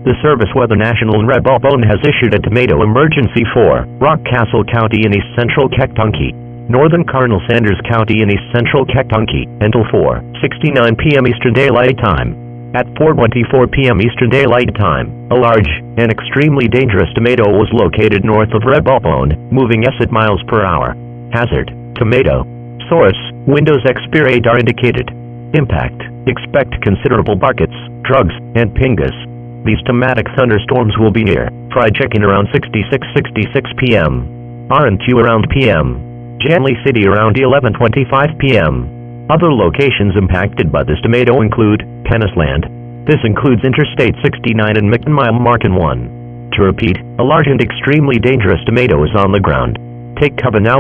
The Service Weather National in Rebabone has issued a tomato emergency for Rockcastle County in East Central Kentucky, Northern Colonel Sanders County in East Central Kentucky, until 4:69 p.m. Eastern Daylight Time. At 4:24 p.m. Eastern Daylight Time, a large and extremely dangerous tomato was located north of Rebabone, moving at miles per hour. Hazard: tomato. Source: Windows XP radar indicated. Impact: expect considerable buckets, drugs, and pingas. These tomatic thunderstorms will be near Fry Chicken around 66 p.m. RNQ around p.m. Janley City around 11:25 p.m. Other locations impacted by this tomato include Tennisland. This includes Interstate 69 and McMile Markin 1. To repeat, a large and extremely dangerous tomato is on the ground. Take cover now.